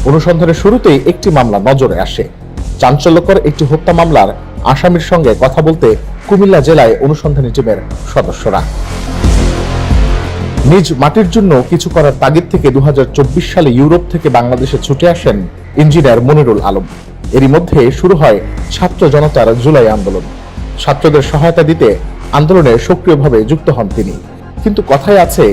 অনুসন্ধানের শুরুতেই একটি মামলা নজরে আসে। চাঞ্চল্যকর একটি হত্যা মামলার আসামির সঙ্গে কথা বলতে কুমিল্লা জেলায় অনুসন্ধানী টিমের সদস্যরা। নিজ মাটির জন্য কিছু করার তাগিদ থেকে 2024 সালে ইউরোপ থেকে বাংলাদেশে ছুটে আসেন ইঞ্জিনিয়ার মনিরুল আলম। এরই মধ্যে শুরু হয় ছাত্র জনতার জুলাই আন্দোলন। ছাত্রদের সহায়তা দিতে আন্দোলনে সক্রিয়ভাবে যুক্ত হন তিনি। কিন্তু কথায় আছে,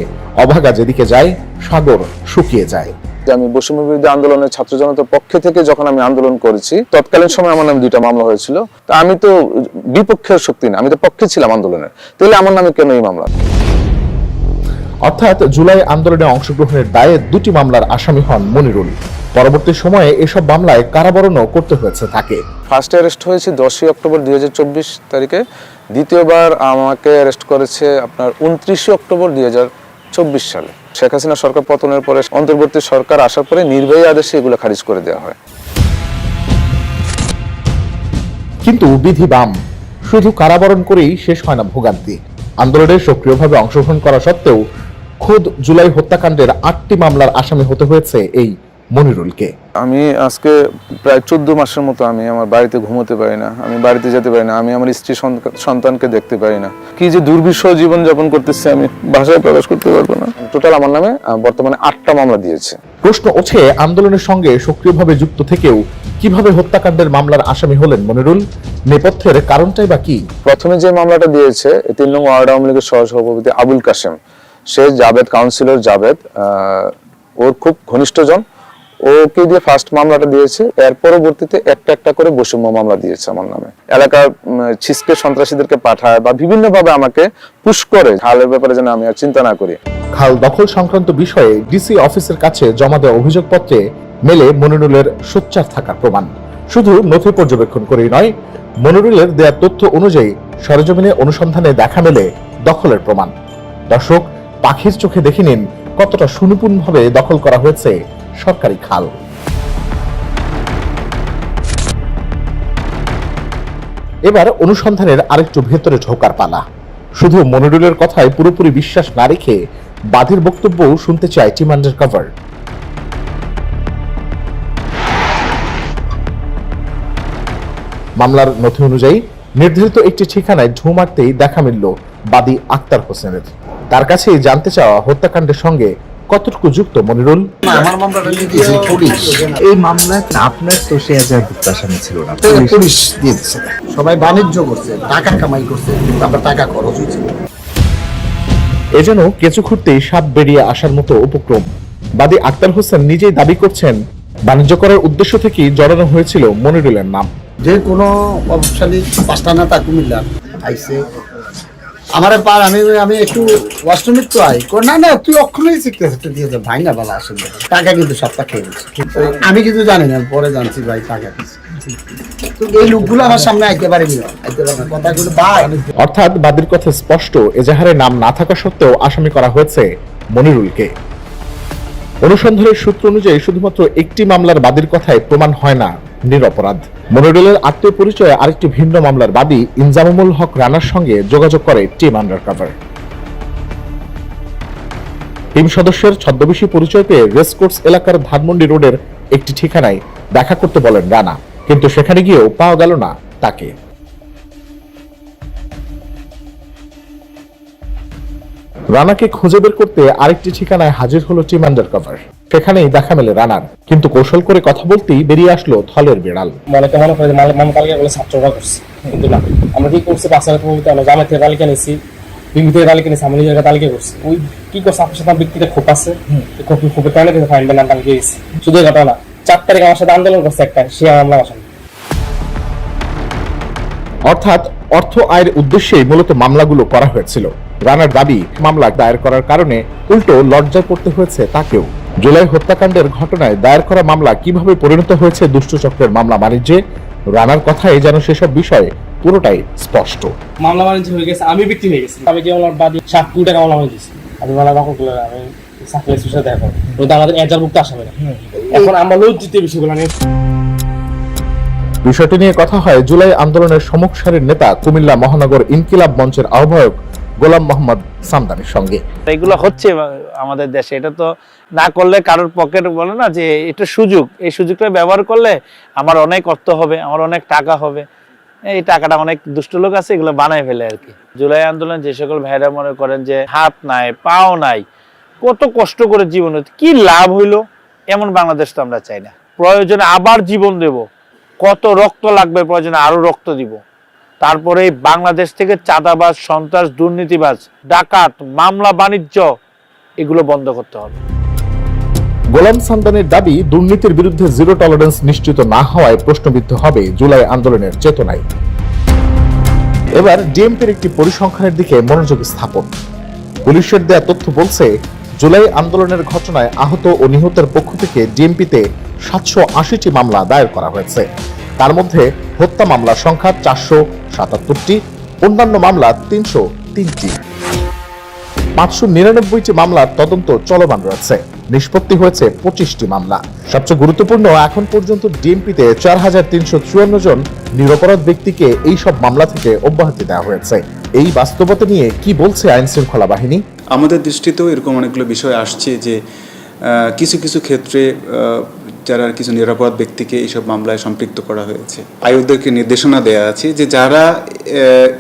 অভাগা যেদিকে যায় সাগর শুকিয়ে যায়। আমি বৈষম্য বিরোধী আন্দোলনের ছাত্র জনতার পক্ষে থেকে যখন আমি আন্দোলন করেছি, তৎকালীন সময় আমার নামে 2টা মামলা হয়েছিল। তা আমি তো বিপক্ষের শক্তি না, আমি তো পক্ষে ছিলাম আন্দোলনের, তাহলে আমার নামে কেন এই মামলা? অর্থাৎ জুলাই আন্দোলনে অংশগ্রহণের দায়ে 2টি মামলার আসামি হন মনিরুল। পরবর্তী সময়ে এসব মামলায় কারাবরণও করতে হয়েছে তাকে। ফার্স্ট অ্যারেস্ট হয়েছে 10 অক্টোবর 2024 তারিখে, দ্বিতীয়বার আমাকে অ্যারেস্ট করেছে আপনার 29 অক্টোবর 2024 সালে। শেখ হাসিনা সরকার পতনের পরে অন্তর্বর্তী সরকার আসার পরে নির্বাহী আদেশে এগুলো খারিজ করে দেওয়া হয়। কিন্তু বিধি বাম, শুধু কারাবরণ করেই শেষ হয় না ভোগান্তি। আন্দোলনে সক্রিয়ভাবে অংশগ্রহণ করা সত্ত্বেও খোদ জুলাই হত্যাকাণ্ডের 8টি মামলার আসামি হতে হয়েছে এই মনিরুলকে। আমি আজকে প্রায় 14 মাসের মতো আমি আমার বাড়িতে ঘুমোতে পারি না, আমি বাড়িতে যেতে পারি না, আমি আমার স্ত্রী সন্তানকে দেখতে পারি না। কি যে দুর্বিষহ জীবন যাপন করতেছে আমি ভাষায় প্রকাশ করতে পারবো না। টোটাল আমার নামে বর্তমানে 8টা মামলা দিয়েছে। প্রশ্ন ওঠে, আন্দোলনের সঙ্গে সক্রিয়ভাবে যুক্ত থেকেও কিভাবে হত্যাকাণ্ডের মামলার আসামি হলেন মনিরুল? নেপথ্যের কারণটাই বা কি? প্রথমে যে মামলাটা দিয়েছে 3 নং ওয়ার্ড আওয়ামী লীগের সহসভাপতি আবুল কাশেম, সে জাবেদ কাউন্সিলর জাবেদ, ওর খুব ঘনিষ্ঠজন, ওকে দিয়ে ফার্স্ট মামলাটা দিয়েছে। এর পরবর্তীতে একটা একটা করে বৈষম্য মামলা দিয়েছে আমার নামে। এলাকার ছিচকে সন্ত্রাসীদেরকে পাঠায় বা বিভিন্ন ভাবে আমাকে পুশ করে খালের ব্যাপারে যেন আমি আর চিন্তা না করি। খাল দখল সংক্রান্ত বিষয়ে ডিসি অফিসের কাছে জমা দেওয়া অভিযোগপত্রে মেলে মনিরুলের সোচ্চার থাকার প্রমাণ। শুধু নথি পর্যবেক্ষণ করেই নয়, মনিরুলের দেয়া তথ্য অনুযায়ী সরেজমিনে অনুসন্ধানে দেখা মেলে দখলের প্রমাণ। দর্শক, পাখির চোখে দেখে নিন কতটা সুনিপুণভাবে দখল করা হয়েছে সরকারি খাল। এবার অনুসন্ধানের আরেকটু ভেতরে ঢোকার পালা। শুধু মনিরুলের কথায় পুরোপুরি বিশ্বাস না রেখে বাদীর বক্তব্যও শুনতে চায় টিম আন্ডার কভার। মামলার নথি অনুযায়ী নির্ধারিত একটি ঠিকানায় ঢু মারতেই দেখা মিলল বাদী আক্তার হোসেনের। তার কাছেই জানতে চাওয়া হত্যাকাণ্ডের সঙ্গে কতটুকু যুক্ত মনিরুল। আমার মামলাটা দিয়েছে পুলিশ। এই মামলায় আপনার তো সে যুক্ত আসামি ছিল না, পুলিশ দিয়ে দিচ্ছে। সবাই বাণিজ্য করছে, টাকা কামাই করছে, কিন্তু আমরা টাকা খরচ হয়েছে। এ যেন কেঁচো খুঁড়তেই সাপ বেরিয়ে আসার মতো উপক্রম। বাদী আক্তার হোসেন নিজেই দাবি করছেন, বাণিজ্য করার উদ্দেশ্য থেকেই জড়ানো হয়েছিল মনিরুলের নাম। যে কোনো প্রভাবশালী 5টা নেতা কুমিল্লা আইসে আমারে পার, আমি একটু অষ্টমিত্র আই না না, তুই অক্ষরই শিখতে দিয়ে যা ভাই না বলা আসলে টাকা কিন্তু সবটা খেয়ে দিচ্ছে। আমি কিন্তু জানি না, পরে জানছি ভাই টাকা এই লোকগুলো আমার সামনে আইতে পারেনি, কথাগুলো ভাই। অর্থাৎ বাদীর কথা স্পষ্ট, এজাহারে নাম না থাকা সত্ত্বেও আসামি করা হয়েছে মনিরুলকে। অনুসন্ধানের সূত্র অনুযায়ী শুধুমাত্র একটি মামলার বাদীর কথায় প্রমাণ হয় না নিরপরাধ। মনিরুলের আত্মীয় পরিচয়ে আরেকটি ভিন্ন মামলার বাদী ইনজামুল হক রানার সঙ্গে যোগাযোগ করে টিম আন্ডার কভার। টিম সদস্যের ছদ্মবেশী পরিচয় পেয়ে রেসকোর্স এলাকার ধানমন্ডি রোডের একটি ঠিকানায় দেখা করতে বলেন রানা, কিন্তু সেখানে গিয়েও পাওয়া গেল না তাকে। রানাকে খুঁজে বের করতে আরেকটি ঠিকানায় হাজির হলো টিম আন্ডার কভার। সেখানেই দেখা মেলে রানার, কিন্তু কৌশল করে কথা বলতেই বেরিয়ে আসলো থলের বিড়াল। মনে করে কালকে বলে ছাত্ররা করছে, কিন্তু না, আমরা কি করছি 5 হাজার কবিতা জামা থেকে তালিকা নিয়েছি, বিমি থেকে তালিকা নিয়েছি, আমি নিজের তালিকা করছি। ওই কি করছে, আপনার সাথে ব্যক্তিটা খোপ আছে, খোপের কারণে কিন্তু ফাইন বেন তালিকা গেছি। শুধু এই ঘটনা 4 তারিখ আমার সাথে আন্দোলন করছে একটা, সে আমরা আসেন। অর্থাৎ অর্থ আয়ের উদ্দেশ্যেই মূলত মামলাগুলো করা হয়েছিল। রানার দাবি, মামলা দায়ের করার কারণে উল্টো লজ্জায় পড়তে হয়েছে তাকেও। জুলাই হত্যাকাণ্ডের ঘটনায় দায়ের করা মামলা কিভাবে পরিণত হয়েছে দুষ্টচক্রের মামলা বাণিজ্যে, রানার কথাই যেন সেসব বিষয়ে পুরোটাই স্পষ্ট। মামলা বাণিজ্য হয়ে গেছে, আমি ব্যক্তি হয়ে গেছি। আমি যে আমার বাদী 7 কোটি টাকা মামলা হয়েছে, আমি মামলা দখল করলাম, আমি সাকলের সাথে দেখা করব, কিন্তু আমাদের এজাহারভুক্ত আসামি না। এখন আমরা লজ্জিত বিষয়গুলো নিয়ে। বিষয়টি নিয়ে কথা হয় জুলাই আন্দোলনের সম্মুখ সারির নেতা কুমিল্লা মহানগর ইনকিলাব মঞ্চের আহ্বায়ক গোলাম মোহাম্মদ সামদানির সঙ্গে। এগুলো হচ্ছে আমাদের দেশে, এটা তো না করলে কারোর পকেট বলে না যে এটা সুযোগ, এই সুযোগটা ব্যবহার করলে আমার অনেক অর্থ হবে, আমার অনেক টাকা হবে, এই টাকাটা অনেক দুষ্ট লোক আছে এগুলো বানায় ফেলে আর কি। জুলাই আন্দোলন যে সকল ভাইরা মনে করেন যে হাত নাই পাও নাই, কত কষ্ট করে জীবন, কি লাভ হইলো, এমন বাংলাদেশ তো আমরা চাই না। প্রয়োজনে আবার জীবন দেব, কত রক্ত লাগবে প্রয়োজনে আরো রক্ত দিব, তারপরে বাংলাদেশ থেকে চাঁদাবাজ, সন্ত্রাস, দুর্নীতিবাজ, ডাকাত, মামলা বাণিজ্য এগুলো বন্ধ করতে হবে। গোলাম সামদানির দাবি, দুর্নীতির বিরুদ্ধে জিরো টলারেন্স নিশ্চিত না হওয়ায় প্রশ্নবিদ্ধ হবে জুলাই আন্দোলনের চেতনায়। এবার ডিএমপির একটি পরিসংখ্যানের দিকে মনোযোগ স্থাপন। পুলিশের দেয়া তথ্য বলছে, জুলাই আন্দোলনের ঘটনায় আহত ও নিহতের পক্ষ থেকে ডিএমপিতে 780টি মামলা দায়ের করা হয়েছে। তার মধ্যে হত্যা মামলার সংখ্যা 477টি, অন্যান্য মামলা 303টি। 599টি মামলার তদন্ত চলমান রয়েছে। নিষ্পত্তি হয়েছে 25টি মামলা। সবচেয়ে গুরুত্বপূর্ণ, এখন পর্যন্ত ডিএমপিতে 4354 জন নিরপরাধ ব্যক্তিকে এই সব মামলা থেকে অব্যাহতি দেওয়া হয়েছে। এই বাস্তবতা নিয়ে কি বলছে আইন শৃঙ্খলা বাহিনী? আমাদের দৃষ্টিতেও এরকম অনেকগুলো বিষয় আসছে যে কিছু কিছু ক্ষেত্রে যারা কিছু নিরাপরাধ ব্যক্তিকে এইসব মামলায় সম্পৃক্ত করা হয়েছে। আয়োগদেরকে নির্দেশনা দেওয়া আছে যে যারা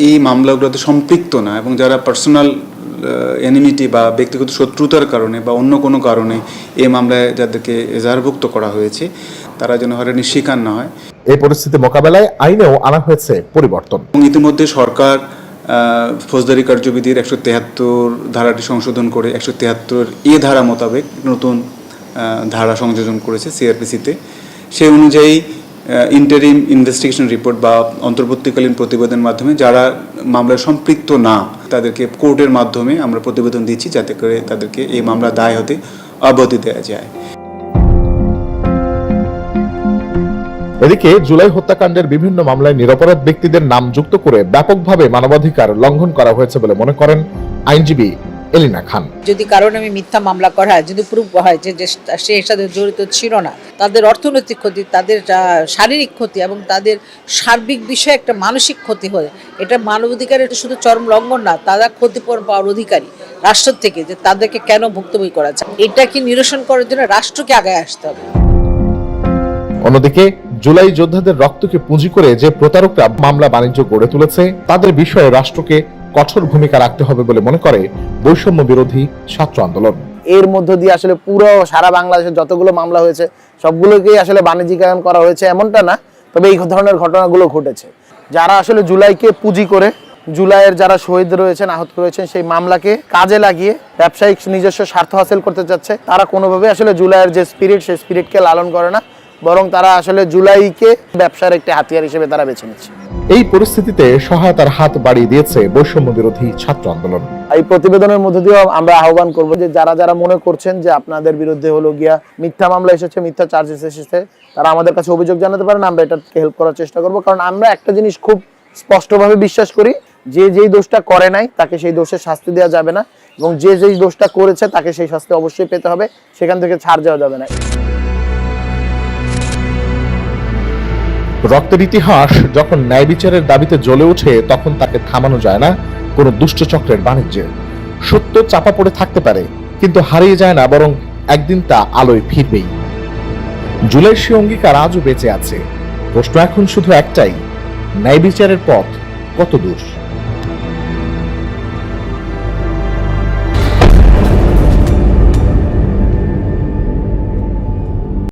এই মামলাগুলোতে সম্পৃক্ত না এবং যারা পার্সোনাল এনিমিটি বা ব্যক্তিগত শত্রুতার কারণে বা অন্য কোনো কারণে এই মামলায় যাদেরকে এজাহারভুক্ত করা হয়েছে তারা যেন হয়রানির শিকার না হয়। এই পরিস্থিতি মোকাবেলায় আইনেও আনা হয়েছে পরিবর্তন। ইতিমধ্যে সরকার ফৌজদারি কার্যবিধির 173 ধারাটি সংশোধন করে 173 ধারা মোতাবেক নতুন ধারা সংযোজন করেছে সিআরপিসিতে। সেই অনুযায়ী ইন্টারিম ইনভেস্টিগেশন রিপোর্ট বা অন্তর্বর্তীকালীন প্রতিবেদনের মাধ্যমে যারা মামলায় সম্পৃক্ত না তাদেরকে কোর্টের মাধ্যমে আমরা প্রতিবেদন দিচ্ছি যাতে করে তাদেরকে এই মামলা দায় হতে অব্যাহতি দেওয়া যায়। এদিকে জুলাই হত্যাকাণ্ডের বিভিন্ন মামলায় নিরপরাধ ব্যক্তিদের নাম যুক্ত করে ব্যাপকভাবে মানবাধিকার লঙ্ঘন করা হয়েছে বলে মনে করেন আইনজীবী এলিনা খান। যদি কারো নামে মিথ্যা মামলা করা হয়, যদি প্রুফ হয় যে সে এর সাথে জড়িত ছিল না, তাদের অর্থনৈতিক ক্ষতি, তাদের শারীরিক ক্ষতি এবং তাদের সার্বিক বিষয়ে একটা মানসিক ক্ষতি হয়, এটা মানবাধিকারের শুধু চরম লঙ্ঘন না, তারা ক্ষতিপূরণ পাওয়ার অধিকারী রাষ্ট্র থেকে, যে তাদেরকে কেন ভুক্তভোগী করা যায়, এটাকে নিরসন করার জন্য রাষ্ট্রকে আগে আসতে হবে। অন্যদিকে জুলাই যোদ্ধাদের রক্তকে পুঁজি করে যে প্রতারকরা মামলা বাণিজ্য গড়ে তুলেছে তাদের বিষয়ে রাষ্ট্রকে কঠোর ভূমিকা রাখতে হবে বলে মনে করে বৈষম্য বিরোধী ছাত্র আন্দোলন। এর মধ্য দিয়ে আসলে পুরো সারা বাংলাদেশের যতগুলো মামলা হয়েছে সবগুলোকেই আসলে বাণিজ্যিকায়ন করা হয়েছে এমনটা না, তবে এই ধরনের ঘটনাগুলো ঘটেছে। যারা আসলে জুলাইকে পুঁজি করে, জুলাইয়ের যারা শহীদ রয়েছেন, আহত রয়েছেন, সেই মামলাকে কাজে লাগিয়ে ব্যবসায়িক নিজস্ব স্বার্থ হাসিল করতে চাচ্ছে, তারা কোনোভাবে আসলে জুলাইয়ের যে স্পিরিট, সেই স্পিরিটকে লালন করে না, বরং তারা আসলে জুলাইকে ব্যবসার একটি হাতিয়ার হিসেবে তারা বেছে নিচ্ছে। এই পরিস্থিতিতে সহায়তার হাত বাড়িয়ে দিয়েছে বৈষম্য বিরোধী ছাত্র আন্দোলন। এই প্রতিবেদনের মধ্যে দিয়েও আমরা আহ্বান করব যে যারা যারা মনে করছেন যে আপনাদের বিরুদ্ধে হলো গিয়া মিথ্যা মামলা এসেছে, মিথ্যা চার্জেস এসেছে, তারা আমাদের কাছে অভিযোগ জানাতে পারেন, আমরা এটাকে হেল্প করার চেষ্টা করব। কারণ আমরা একটা জিনিস খুব স্পষ্টভাবে বিশ্বাস করি, যে যেই দোষটা করে নাই তাকে সেই দোষের শাস্তি দেওয়া যাবে না, এবং যে যেই দোষটা করেছে তাকে সেই শাস্তি অবশ্যই পেতে হবে, সেখান থেকে ছাড় দেওয়া যাবে না। রক্তের ইতিহাস যখন ন্যায় বিচারের দাবিতে জ্বলে ওঠে তখন তাকে থামানো যায় না কোনো দুষ্ট চক্রের বাণিজ্যে। সত্য চাপা পড়ে থাকতে পারে, কিন্তু হারিয়ে যায় না, বরং একদিন তা আলোয় ফিরবেই। জুলাই সে অঙ্গীকার আজও বেঁচে আছে। প্রশ্ন এখন শুধু একটাই, ন্যায় বিচারের পথ কত দূর?